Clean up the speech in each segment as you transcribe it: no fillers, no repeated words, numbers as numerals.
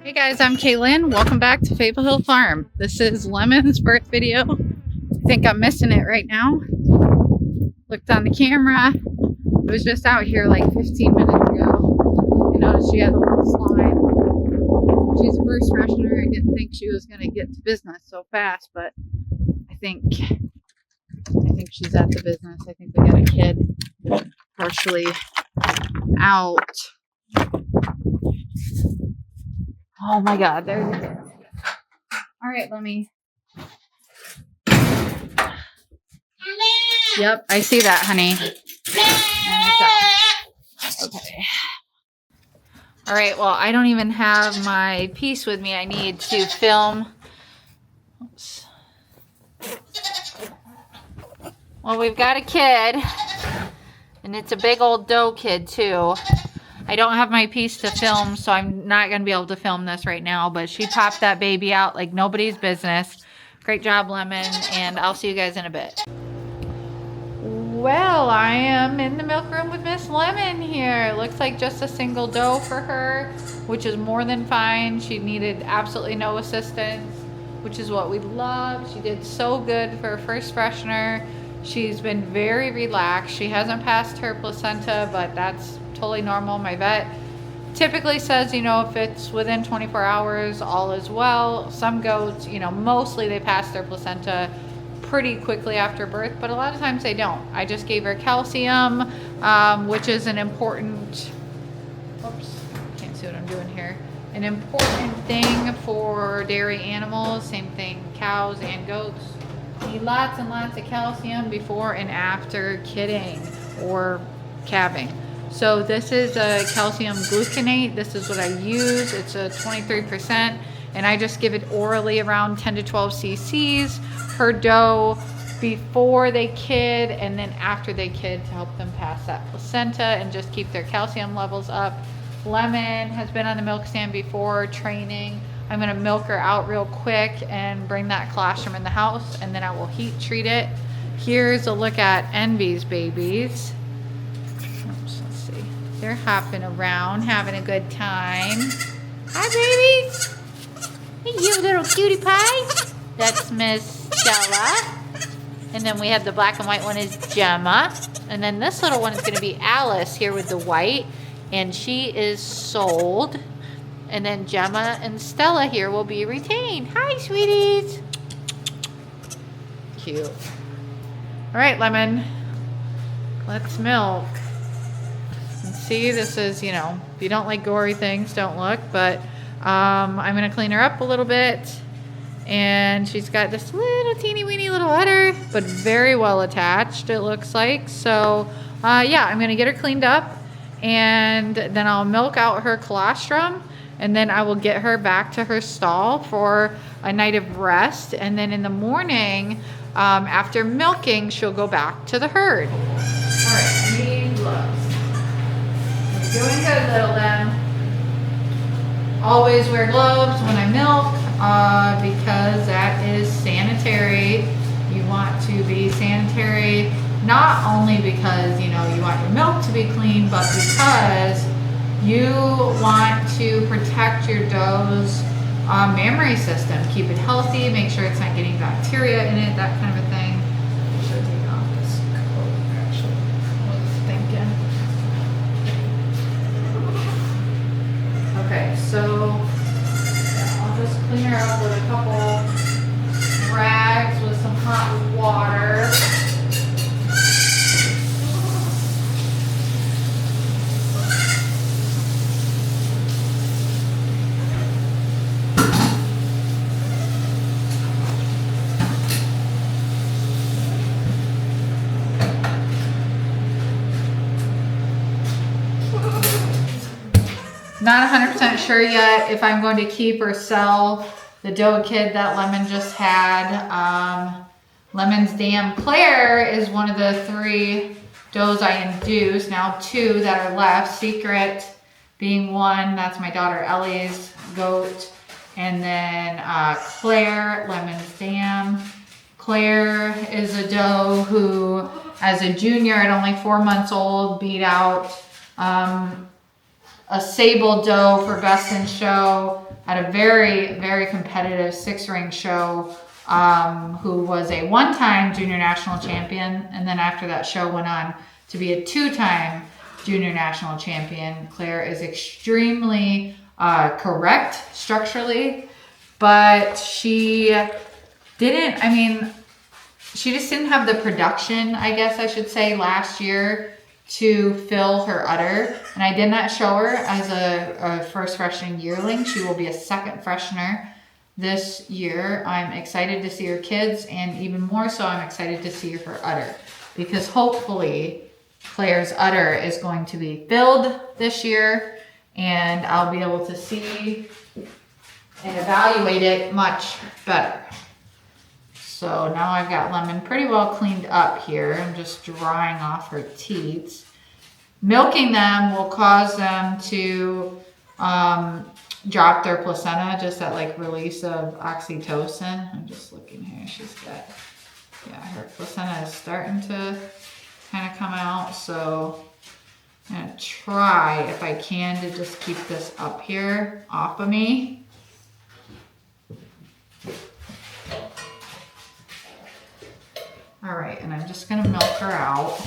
Hey guys, I'm Kaylin. Welcome back to Fable Hill Farm. This is Lemon's birth video. I think I'm missing it right now. Looked on the camera. It was just out here like 15 minutes ago. I noticed she had a little slime. She's a first freshener. I didn't think she was going to get to business so fast, but I think she's at the business. I think we got a kid partially out. Oh my God, there you go. All right, let me. Yep, I see that, honey. Okay. All right, well, I don't even have my piece with me. I need to film. Oops. Well, we've got a kid, and it's a big old doe kid, too. I don't have my piece to film, so I'm not going to be able to film this right now, but she popped that baby out like nobody's business. Great job, Lemon, and I'll see you guys in a bit. Well, I am in the milk room with Miss Lemon here. It looks like just a single doe for her, which is more than fine. She needed absolutely no assistance, which is what we love. She did so good for a first freshener. She's been very relaxed. She hasn't passed her placenta, but that's totally normal. My vet typically says, you know, if it's within 24 hours, all is well. Some goats, you know, mostly they pass their placenta pretty quickly after birth, but a lot of times they don't. I just gave her calcium, which is an important, oops, can't see what I'm doing here, an important thing for dairy animals. Same thing, cows and goats need lots and lots of calcium before and after kidding or calving. So this is a calcium gluconate. This is what I use. It's a 23%, and I just give it orally around 10 to 12 cc's per doe before they kid and then after they kid to help them pass that placenta and just keep their calcium levels up. Lemon has been on the milk stand before training. I'm gonna milk her out real quick and bring that colostrum in the house, and then I will heat treat it. Here's a look at Envy's babies. They're hopping around, having a good time. Hi, babies. Hey, you little cutie pie. That's Miss Stella. And then we have the black and white one is Gemma. And then this little one is going to be Alice here with the white. And she is sold. And then Gemma and Stella here will be retained. Hi, sweeties. Cute. All right, Lemon. Let's milk. See, this is, you know, if you don't like gory things, don't look, but I'm going to clean her up a little bit, and she's got this little teeny weeny little udder, but very well attached, it looks like. So yeah, I'm going to get her cleaned up, and then I'll milk out her colostrum, and then I will get her back to her stall for a night of rest, and then in the morning, after milking, she'll go back to the herd. All right, I need gloves. Doing good, little them. Always wear gloves when I milk because that is sanitary. You want to be sanitary not only because, you know, you want your milk to be clean, but because you want to protect your doe's mammary system. Keep it healthy, make sure it's not getting bacteria in it, that kind of a thing. I should take off this coat, actually. I was thinking. Okay, so yeah, I'll just clean her up with a couple rags with some hot water. Not 100% sure yet if I'm going to keep or sell the doe kid that Lemon just had. Lemon's dam Claire is one of the 3 does I induced. Now 2 that are left. Secret being one. That's my daughter Ellie's goat. And then Claire, Lemon's dam. Claire is a doe who, as a junior at only 4 months old, beat out a sable doe for best in show had a very, very competitive 6-ring show, who was a 1-time junior national champion. And then after that show went on to be a 2-time junior national champion. Claire is extremely correct structurally, but she didn't, I mean, she just didn't have the production, I guess I should say, last year to fill her udder. And I did not show her as a first freshening yearling. She will be a second freshener this year. I'm excited to see her kids, and even more so, I'm excited to see her udder, because hopefully Claire's udder is going to be filled this year, and I'll be able to see and evaluate it much better. So now I've got Lemon pretty well cleaned up here. I'm just drying off her teats. Milking them will cause them to drop their placenta, just that like release of oxytocin. I'm just looking here. She's got, yeah, her placenta is starting to kind of come out. So I'm going to try, if I can, to just keep this up here off of me. All right, and I'm just gonna milk her out.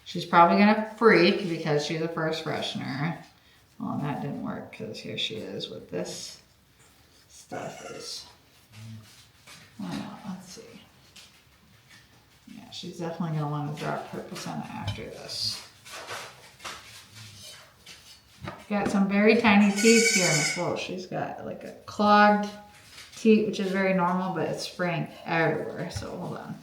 She's probably gonna freak because she's a first freshener. Well, and that didn't work because here she is with this stuff is. Let's see. Yeah, she's definitely gonna want to drop her placenta after this. Got some very tiny teeth here, Miss Wolf. She's got like a clogged teeth, which is very normal, but it's spraying everywhere. So hold on.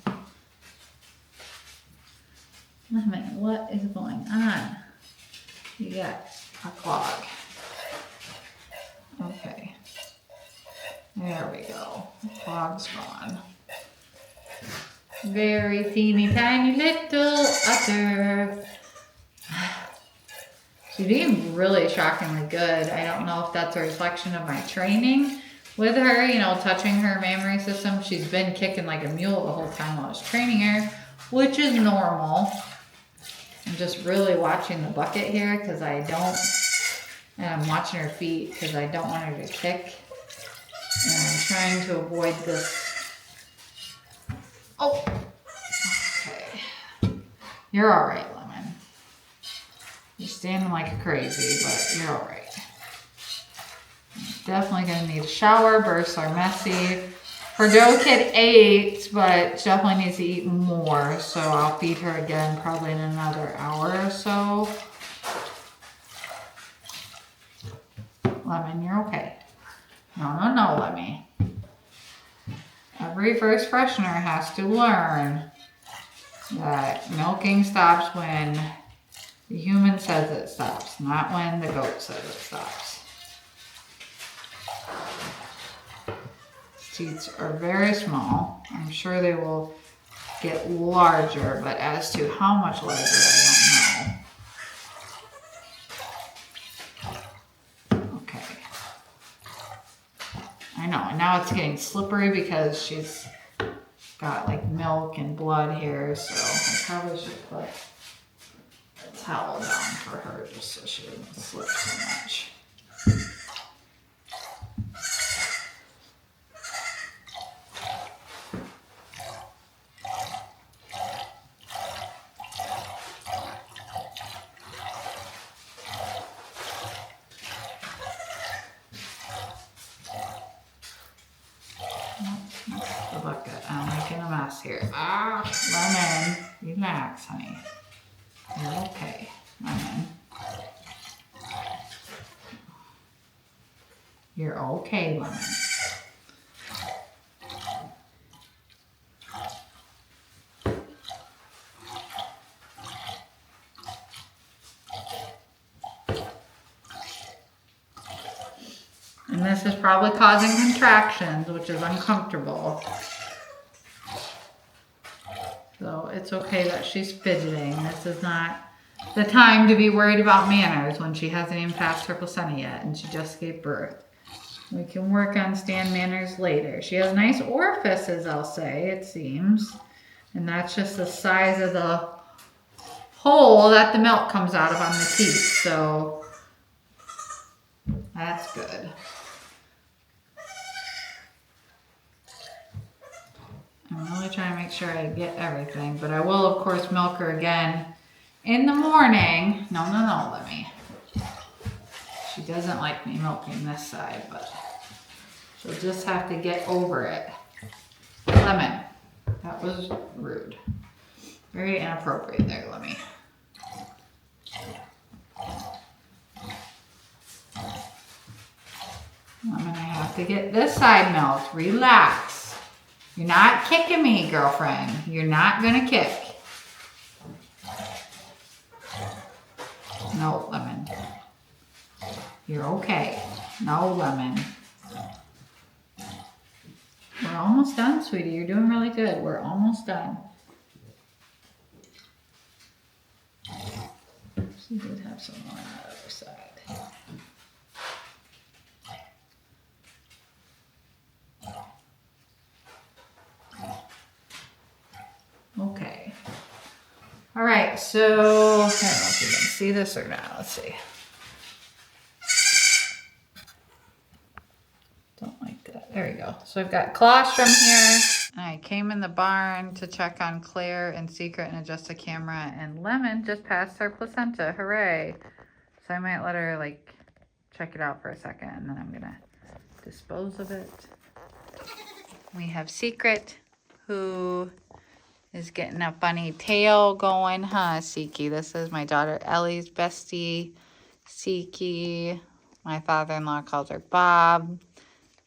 Lemon, what is going on? You got a clog. Okay. There we go. The clog's gone. Very teeny tiny little udder. She's being really shockingly good. I don't know if that's a reflection of my training with her, you know, touching her mammary system. She's been kicking like a mule the whole time while I was training her, which is normal. I'm just really watching the bucket here because I don't, and I'm watching her feet because I don't want her to kick. And I'm trying to avoid this. Oh, okay. You're all right, Lemon. You're standing like crazy, but you're all right. Definitely gonna need a shower. Births are messy. Her doe kid ate, but she definitely needs to eat more. So I'll feed her again probably in another hour or so. Lemon, you're okay. No, Lemmy. Every first freshener has to learn that milking stops when the human says it stops, not when the goat says it stops. Teats are very small. I'm sure they will get larger, but as to how much larger, I don't know. Okay. I know, and now it's getting slippery because she's got like milk and blood here, so I probably should put a towel down for her just so she doesn't slip so much. The bucket. I'm making a mess here. Ah, Lemon, relax, honey. You're okay, Lemon. You're okay, Lemon. And this is probably causing contractions, which is uncomfortable. So it's okay that she's fidgeting. This is not the time to be worried about manners when she hasn't even passed her placenta yet and she just gave birth. We can work on stand manners later. She has nice orifices, I'll say, it seems. And that's just the size of the hole that the milk comes out of on the teeth. So That's good. I'm really trying to make sure I get everything, but I will, of course, milk her again in the morning. No, Lemmy. She doesn't like me milking this side, but she'll just have to get over it. Lemon, that was rude. Very inappropriate there, Lemmy. Lemon, I have to get this side milked. Relax. You're not kicking me, girlfriend. You're not gonna kick. No, Lemon. You're okay. No, Lemon. We're almost done, sweetie. You're doing really good. We're almost done. She did have some more on the other side. Okay. All right, so I don't know if you can see this or not. Let's see. Don't like that. There we go. So I've got colostrum here. I came in the barn to check on Claire and Secret and adjust the camera, and Lemon just passed her placenta. Hooray. So I might let her like check it out for a second, and then I'm gonna dispose of it. We have Secret, who is getting a funny tail going, huh, Siki? This is my daughter Ellie's bestie, Siki. My father-in-law calls her Bob.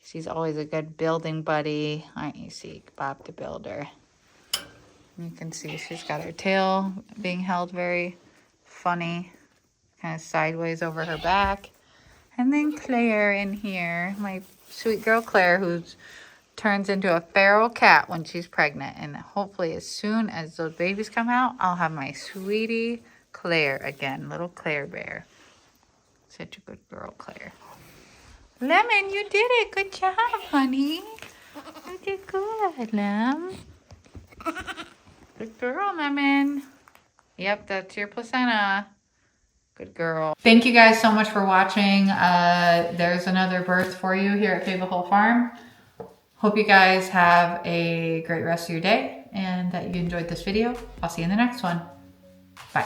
She's always a good building buddy, aren't you, Seek? Bob the Builder. You can see she's got her tail being held very funny, kind of sideways over her back. And then Claire in here, my sweet girl Claire, who turns into a feral cat when she's pregnant. And hopefully as soon as those babies come out, I'll have my sweetie Claire again, little Claire bear. Such a good girl, Claire. Lemon, you did it. Good job, honey. You did good, Lem. Good girl, Lemon. Yep, that's your placenta. Good girl. Thank you guys so much for watching. There's another birth for you here at Fable Hole Farm. Hope you guys have a great rest of your day and that you enjoyed this video. I'll see you in the next one. Bye.